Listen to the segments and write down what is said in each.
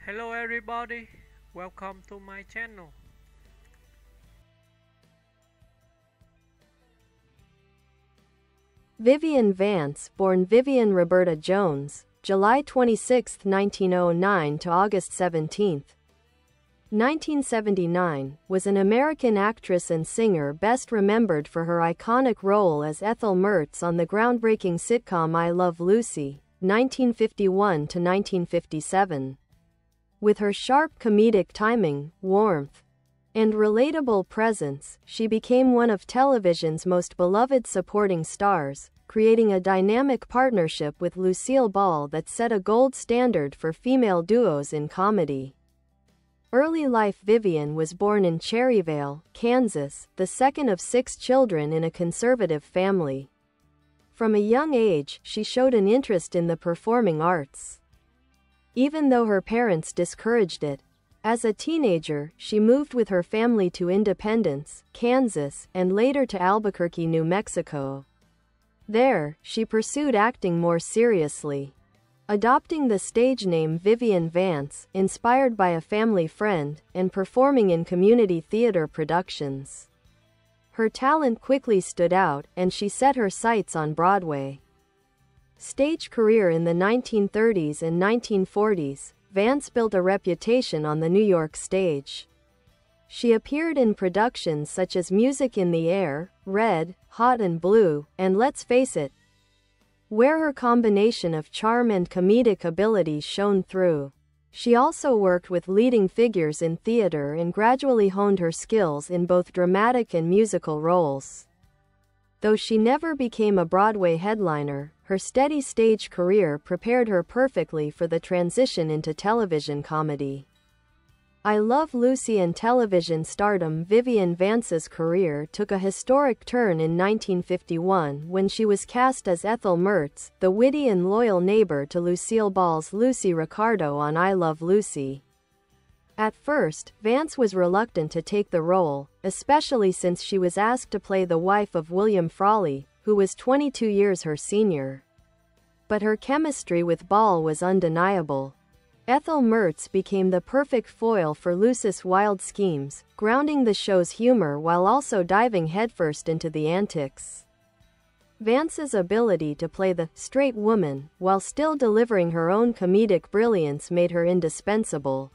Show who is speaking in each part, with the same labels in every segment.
Speaker 1: Hello everybody, welcome to my channel.
Speaker 2: Vivian Vance, born Vivian Roberta Jones, July 26, 1909 to August 17, 1979, was an American actress and singer best remembered for her iconic role as Ethel Mertz on the groundbreaking sitcom I Love Lucy, 1951 to 1957. With her sharp comedic timing, warmth, and relatable presence, she became one of television's most beloved supporting stars, creating a dynamic partnership with Lucille Ball that set a gold standard for female duos in comedy. Early life. Vivian was born in Cherryvale, Kansas, the second of 6 children in a conservative family. From a young age, she showed an interest in the performing arts, even though her parents discouraged it. As a teenager, she moved with her family to Independence, Kansas, and later to Albuquerque, New Mexico. There, she pursued acting more seriously, adopting the stage name Vivian Vance, inspired by a family friend, and performing in community theater productions. Her talent quickly stood out, and she set her sights on Broadway. Stage career. In the 1930s and 1940s, Vance built a reputation on the New York stage. She appeared in productions such as Music in the Air, Red, Hot and Blue, and Let's Face It, where her combination of charm and comedic ability shone through. She also worked with leading figures in theater and gradually honed her skills in both dramatic and musical roles. Though she never became a Broadway headliner, her steady stage career prepared her perfectly for the transition into television comedy. I Love Lucy and television stardom. Vivian Vance's career took a historic turn in 1951 when she was cast as Ethel Mertz, the witty and loyal neighbor to Lucille Ball's Lucy Ricardo on I Love Lucy. At first, Vance was reluctant to take the role, especially since she was asked to play the wife of William Frawley, who was 22 years her senior. But her chemistry with Ball was undeniable. Ethel Mertz became the perfect foil for Lucy's wild schemes, grounding the show's humor while also diving headfirst into the antics. Vance's ability to play the straight woman while still delivering her own comedic brilliance made her indispensable.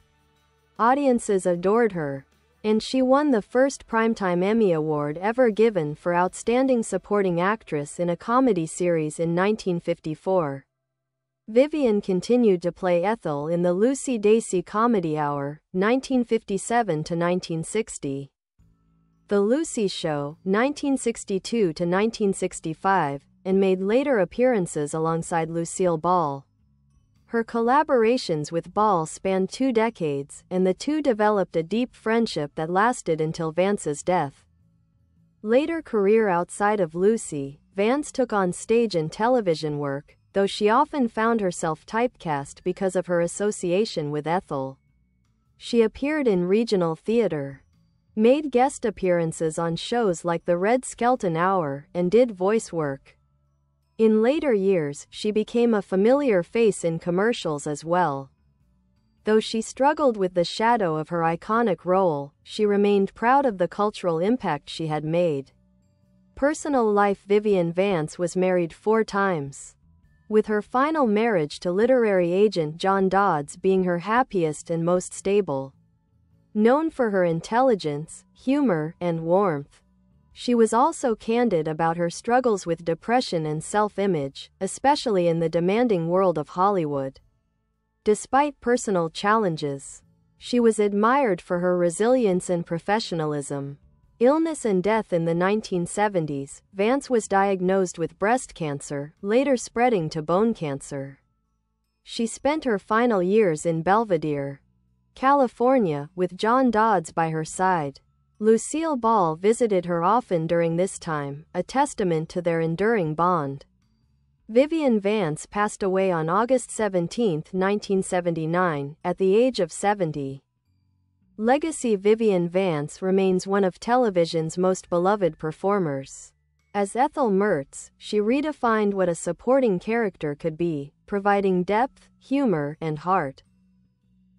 Speaker 2: Audiences adored her, and she won the first Primetime Emmy Award ever given for Outstanding Supporting Actress in a Comedy Series in 1954. Vivian continued to play Ethel in the Lucy Daisy Comedy Hour, 1957 to 1960. The Lucy Show, 1962 to 1965, and made later appearances alongside Lucille Ball. Her collaborations with Ball spanned 2 decades, and the two developed a deep friendship that lasted until Vance's death. Later career. Outside of Lucy, Vance took on stage and television work, though she often found herself typecast because of her association with Ethel. She appeared in regional theater, made guest appearances on shows like The Red Skelton Hour, and did voice work. In later years, she became a familiar face in commercials as well. Though she struggled with the shadow of her iconic role, she remained proud of the cultural impact she had made. Personal life. Vivian Vance was married 4 times, with her final marriage to literary agent John Dodds being her happiest and most stable. Known for her intelligence, humor, and warmth, she was also candid about her struggles with depression and self-image, especially in the demanding world of Hollywood. Despite personal challenges, she was admired for her resilience and professionalism. Illness and death. In the 1970s, Vance was diagnosed with breast cancer, later spreading to bone cancer. She spent her final years in Belvedere, California, with John Dodds by her side. Lucille Ball visited her often during this time, a testament to their enduring bond. Vivian Vance passed away on August 17, 1979, at the age of 70. Legacy. Vivian Vance remains one of television's most beloved performers. As Ethel Mertz, she redefined what a supporting character could be, providing depth, humor, and heart.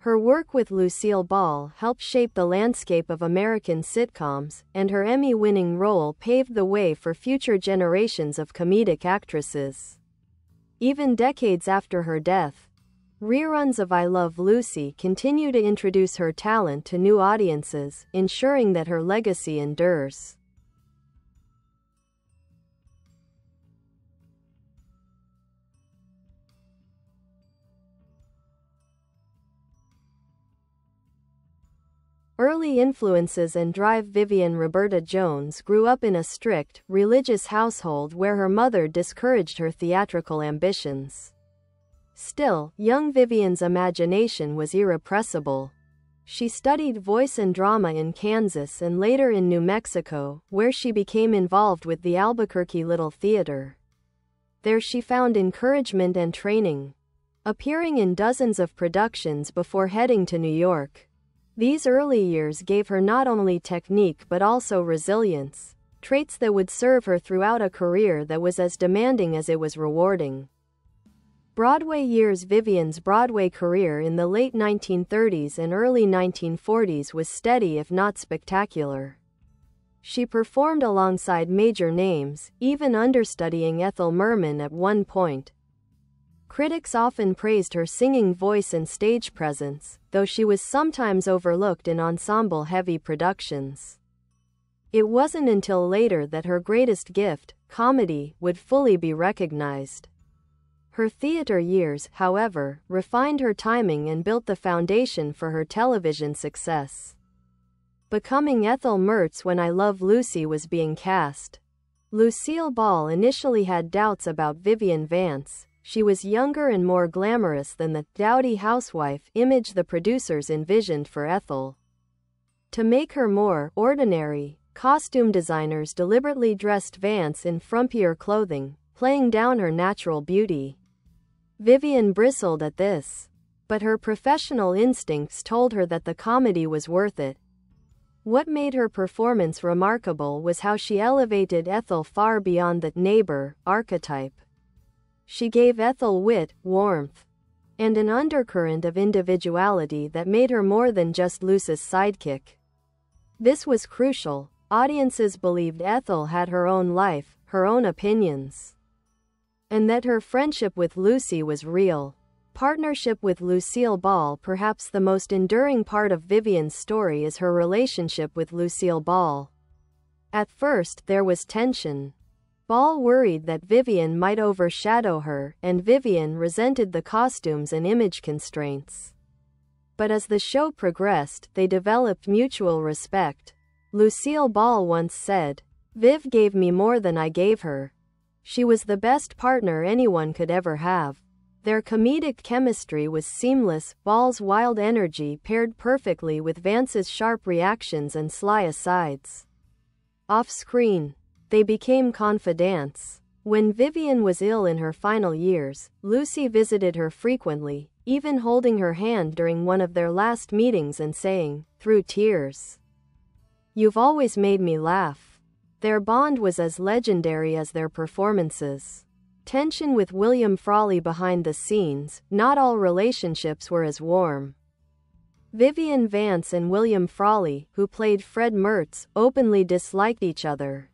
Speaker 2: Her work with Lucille Ball helped shape the landscape of American sitcoms, and her Emmy-winning role paved the way for future generations of comedic actresses. Even decades after her death, reruns of I Love Lucy continue to introduce her talent to new audiences, ensuring that her legacy endures. Early influences and drive. Vivian Roberta Jones grew up in a strict, religious household where her mother discouraged her theatrical ambitions. Still, young Vivian's imagination was irrepressible. She studied voice and drama in Kansas and later in New Mexico, where she became involved with the Albuquerque Little Theater. There she found encouragement and training, appearing in dozens of productions before heading to New York. These early years gave her not only technique but also resilience, traits that would serve her throughout a career that was as demanding as it was rewarding. Broadway years. Vivian's Broadway career in the late 1930s and early 1940s was steady if not spectacular. She performed alongside major names, even understudying Ethel Mertz at one point. Critics often praised her singing voice and stage presence, though she was sometimes overlooked in ensemble-heavy productions. It wasn't until later that her greatest gift, comedy, would fully be recognized. Her theater years, however, refined her timing and built the foundation for her television success. Becoming Ethel Mertz when I Love Lucy was being cast. Lucille Ball initially had doubts about Vivian Vance. She was younger and more glamorous than the dowdy housewife image the producers envisioned for Ethel. To make her more ordinary, costume designers deliberately dressed Vance in frumpier clothing, playing down her natural beauty. Vivian bristled at this, but her professional instincts told her that the comedy was worth it. What made her performance remarkable was how she elevated Ethel far beyond the neighbor archetype. She gave Ethel wit, warmth, and an undercurrent of individuality that made her more than just Lucy's sidekick. This was crucial. Audiences believed Ethel had her own life, her own opinions, and that her friendship with Lucy was real. Partnership with Lucille Ball. Perhaps the most enduring part of Vivian's story is her relationship with Lucille Ball. At first, there was tension. Ball worried that Vivian might overshadow her, and Vivian resented the costumes and image constraints. But as the show progressed, they developed mutual respect. Lucille Ball once said, "Viv gave me more than I gave her. She was the best partner anyone could ever have." Their comedic chemistry was seamless. Ball's wild energy paired perfectly with Vance's sharp reactions and sly asides. Off-screen, they became confidants. When Vivian was ill in her final years, Lucy visited her frequently, even holding her hand during one of their last meetings and saying, through tears, "You've always made me laugh." Their bond was as legendary as their performances. Tension with William Frawley behind the scenes. Not all relationships were as warm. Vivian Vance and William Frawley, who played Fred Mertz, openly disliked each other.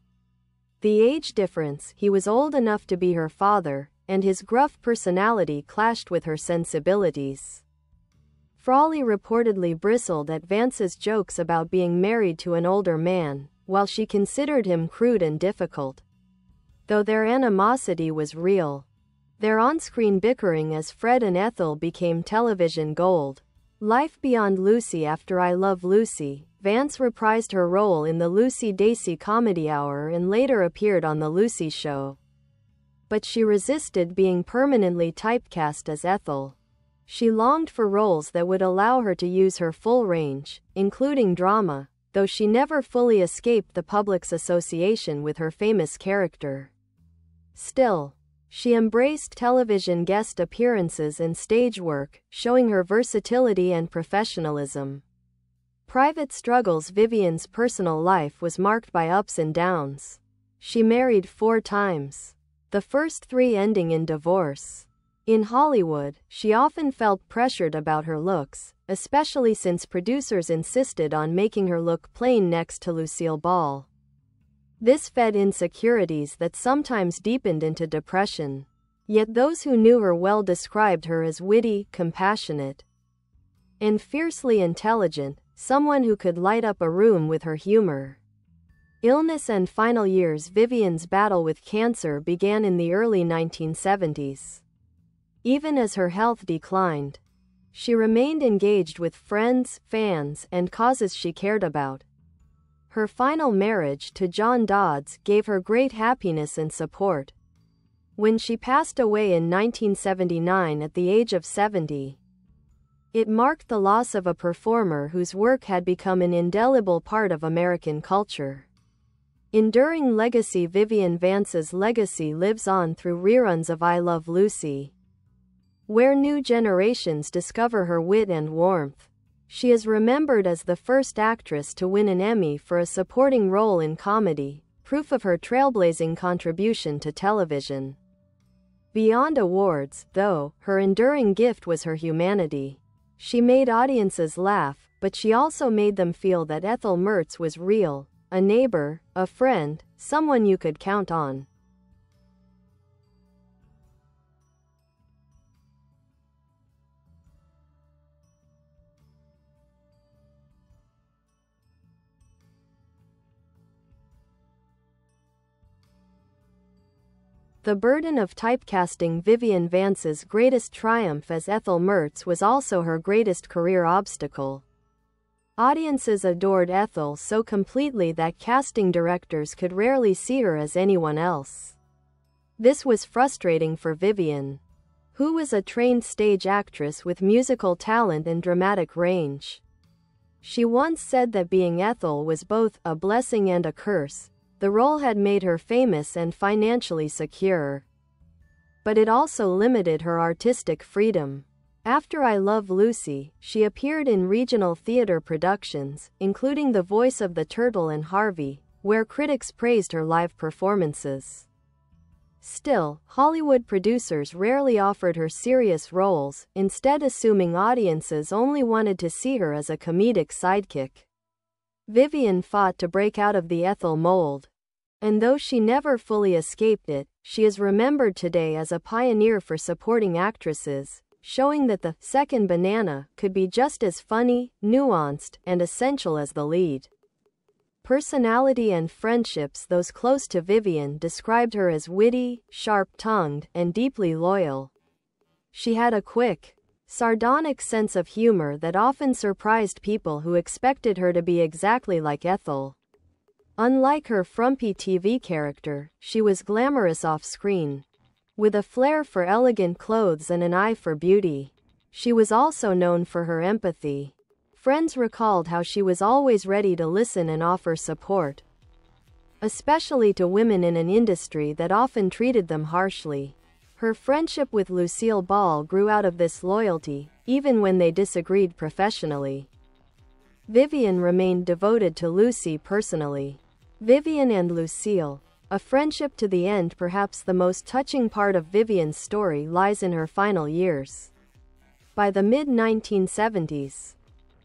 Speaker 2: The age difference, he was old enough to be her father, and his gruff personality clashed with her sensibilities. Frawley reportedly bristled at Vance's jokes about being married to an older man, while she considered him crude and difficult. Though their animosity was real, their on-screen bickering as Fred and Ethel became television gold. Life Beyond Lucy. After I Love Lucy, Vance reprised her role in the Lucy Dacey Comedy Hour and later appeared on The Lucy Show. But she resisted being permanently typecast as Ethel. She longed for roles that would allow her to use her full range, including drama, though she never fully escaped the public's association with her famous character. Still, she embraced television guest appearances and stage work, showing her versatility and professionalism. Private struggles. Vivian's personal life was marked by ups and downs. She married 4 times, the first 3 ending in divorce. In Hollywood, she often felt pressured about her looks, especially since producers insisted on making her look plain next to Lucille Ball. This fed insecurities that sometimes deepened into depression. Yet those who knew her well described her as witty, compassionate, and fiercely intelligent, someone who could light up a room with her humor. Illness and final years. Vivian's battle with cancer began in the early 1970s. Even as her health declined, she remained engaged with friends, fans, and causes she cared about. Her final marriage to John Dodds gave her great happiness and support. When she passed away in 1979 at the age of 70, it marked the loss of a performer whose work had become an indelible part of American culture. Enduring legacy. Vivian Vance's legacy lives on through reruns of I Love Lucy, where new generations discover her wit and warmth. She is remembered as the first actress to win an Emmy for a supporting role in comedy, proof of her trailblazing contribution to television. Beyond awards, though, her enduring gift was her humanity. She made audiences laugh, but she also made them feel that Ethel Mertz was real, a neighbor, a friend, someone you could count on. The burden of typecasting. Vivian Vance's greatest triumph as Ethel Mertz was also her greatest career obstacle. Audiences adored Ethel so completely that casting directors could rarely see her as anyone else. This was frustrating for Vivian, who was a trained stage actress with musical talent and dramatic range. She once said that being Ethel was both a blessing and a curse. The role had made her famous and financially secure, but it also limited her artistic freedom. After I Love Lucy, she appeared in regional theater productions, including the voice of the Turtle and Harvey, where critics praised her live performances. Still, Hollywood producers rarely offered her serious roles, instead assuming audiences only wanted to see her as a comedic sidekick. Vivian fought to break out of the Ethel mold, and though she never fully escaped it, she is remembered today as a pioneer for supporting actresses, showing that the second banana could be just as funny, nuanced, and essential as the lead. Personality and friendships. Those close to Vivian described her as witty, sharp-tongued, and deeply loyal. She had a quick, sardonic sense of humor that often surprised people who expected her to be exactly like Ethel. Unlike her frumpy TV character, she was glamorous off-screen, with a flair for elegant clothes and an eye for beauty. She was also known for her empathy. Friends recalled how she was always ready to listen and offer support, especially to women in an industry that often treated them harshly. Her friendship with Lucille Ball grew out of this loyalty, even when they disagreed professionally. Vivian remained devoted to Lucy personally. Vivian and Lucille, a friendship to the end. Perhaps the most touching part of Vivian's story lies in her final years. By the mid-1970s,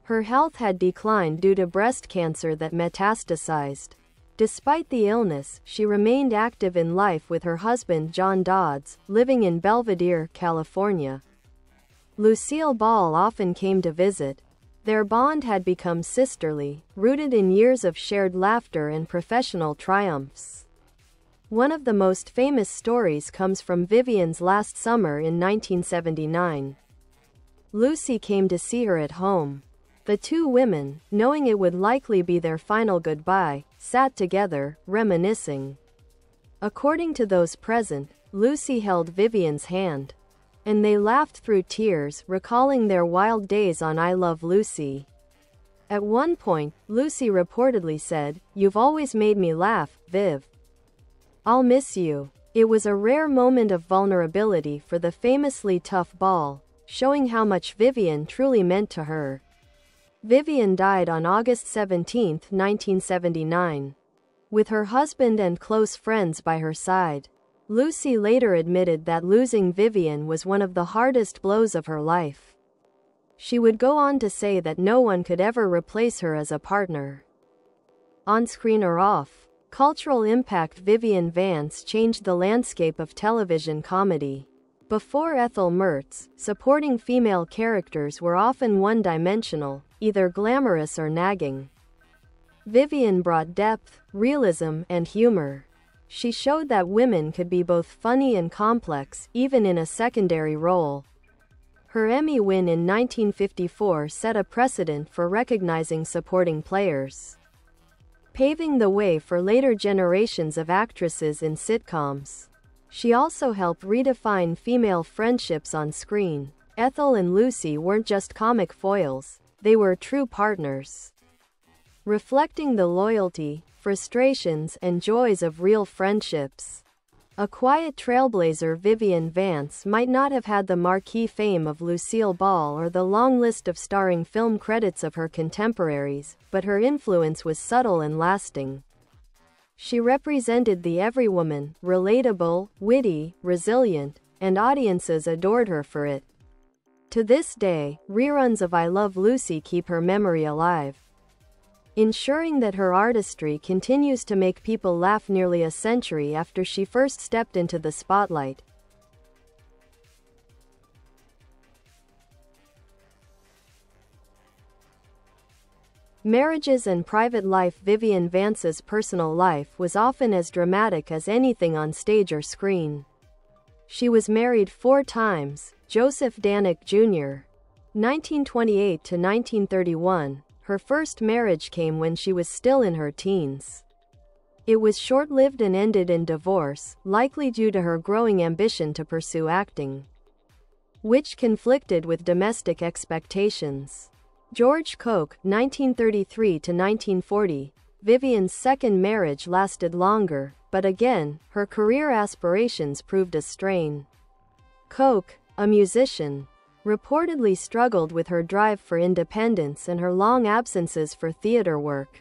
Speaker 2: her health had declined due to breast cancer that metastasized. Despite the illness, she remained active in life with her husband John Dodds, living in Belvedere, California. Lucille Ball often came to visit. Their bond had become sisterly, rooted in years of shared laughter and professional triumphs. One of the most famous stories comes from Vivian's last summer in 1979. Lucy came to see her at home. The two women, knowing it would likely be their final goodbye, sat together, reminiscing. According to those present, Lucy held Vivian's hand, and they laughed through tears, recalling their wild days on I Love Lucy. At one point, Lucy reportedly said, "You've always made me laugh, Viv. I'll miss you." It was a rare moment of vulnerability for the famously tough Ball, showing how much Vivian truly meant to her. Vivian died on August 17, 1979, with her husband and close friends by her side. Lucy later admitted that losing Vivian was one of the hardest blows of her life. She would go on to say that no one could ever replace her as a partner. On screen or off, cultural impact. Vivian Vance changed the landscape of television comedy. Before Ethel Mertz, supporting female characters were often one-dimensional, either glamorous or nagging. Vivian brought depth, realism, and humor. She showed that women could be both funny and complex, even in a secondary role. Her Emmy win in 1954 set a precedent for recognizing supporting players, paving the way for later generations of actresses in sitcoms. She also helped redefine female friendships on screen. Ethel and Lucy weren't just comic foils, they were true partners, reflecting the loyalty, frustrations, and joys of real friendships. A quiet trailblazer, Vivian Vance might not have had the marquee fame of Lucille Ball or the long list of starring film credits of her contemporaries, but her influence was subtle and lasting. She represented the everywoman, relatable, witty, resilient, and audiences adored her for it. To this day, reruns of I Love Lucy keep her memory alive, ensuring that her artistry continues to make people laugh nearly a century after she first stepped into the spotlight. Marriages and private life. Vivian Vance's personal life was often as dramatic as anything on stage or screen. She was married 4 times, Joseph Danick Jr. 1928 to 1931. Her first marriage came when she was still in her teens. It was short-lived and ended in divorce, likely due to her growing ambition to pursue acting, which conflicted with domestic expectations. George Koch, 1933 to 1940. Vivian's second marriage lasted longer, but again, her career aspirations proved a strain. Koch, a musician, reportedly struggled with her drive for independence and her long absences for theater work.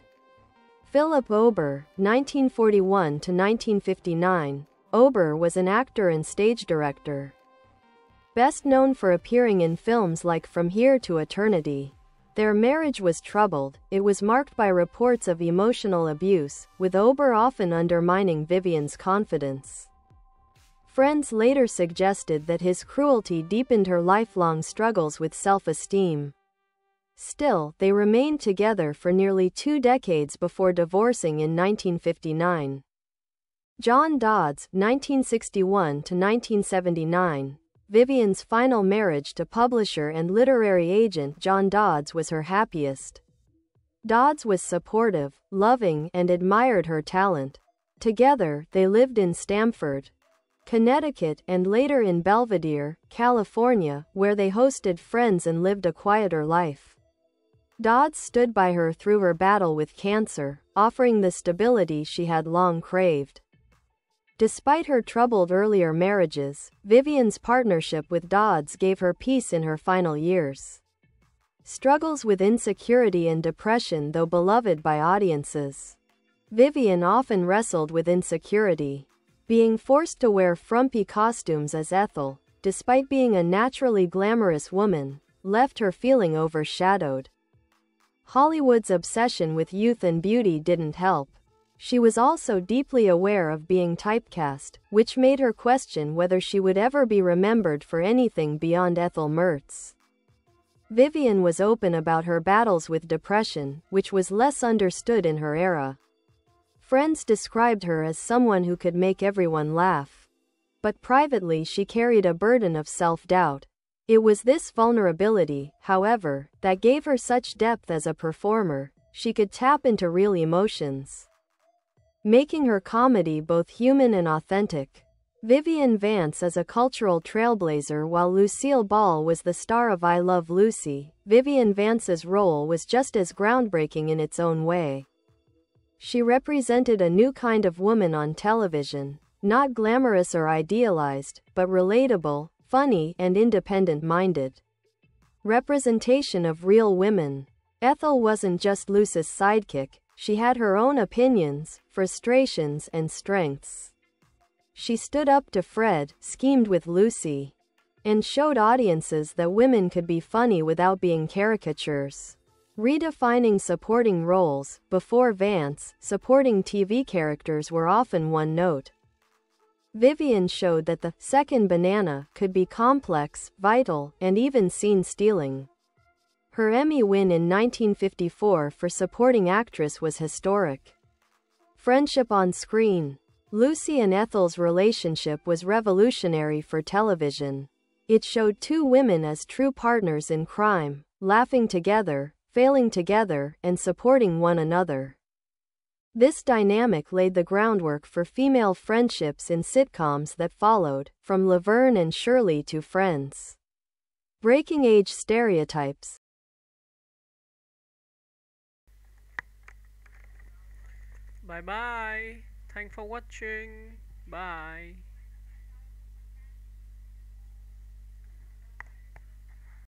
Speaker 2: Philip Ober, 1941 to 1959. Ober was an actor and stage director, best known for appearing in films like From Here to Eternity. Their marriage was troubled. It was marked by reports of emotional abuse, with Ober often undermining Vivian's confidence. Friends later suggested that his cruelty deepened her lifelong struggles with self-esteem. Still, they remained together for nearly 2 decades before divorcing in 1959. John Dodds, 1961 to 1979. Vivian's final marriage to publisher and literary agent John Dodds was her happiest. Dodds was supportive, loving, and admired her talent. Together, they lived in Stamford, Connecticut, and later in Belvedere, California, where they hosted friends and lived a quieter life. Dodds stood by her through her battle with cancer, offering the stability she had long craved. Despite her troubled earlier marriages, Vivian's partnership with Dodds gave her peace in her final years. Struggles with insecurity and depression. Though beloved by audiences, Vivian often wrestled with insecurity. Being forced to wear frumpy costumes as Ethel, despite being a naturally glamorous woman, left her feeling overshadowed. Hollywood's obsession with youth and beauty didn't help. She was also deeply aware of being typecast, which made her question whether she would ever be remembered for anything beyond Ethel Mertz. Vivian was open about her battles with depression, which was less understood in her era. Friends described her as someone who could make everyone laugh. But privately she carried a burden of self-doubt. It was this vulnerability, however, that gave her such depth as a performer. She could tap into real emotions, making her comedy both human and authentic. Vivian Vance is a cultural trailblazer. While Lucille Ball was the star of I Love Lucy, Vivian Vance's role was just as groundbreaking in its own way. She represented a new kind of woman on television, not glamorous or idealized, but relatable, funny, and independent-minded. Representation of real women. Ethel wasn't just Lucy's sidekick. She had her own opinions, frustrations, and strengths. She stood up to Fred, schemed with Lucy, and showed audiences that women could be funny without being caricatures. Redefining supporting roles. Before Vance, supporting TV characters were often one note. Vivian showed that the second banana could be complex, vital, and even scene-stealing. Her Emmy win in 1954 for supporting actress was historic. Friendship on screen. Lucy and Ethel's relationship was revolutionary for television. It showed two women as true partners in crime, laughing together, failing together, and supporting one another. This dynamic laid the groundwork for female friendships in sitcoms that followed, from Laverne and Shirley to Friends. Breaking age stereotypes.
Speaker 1: Bye bye. Thanks for watching. Bye.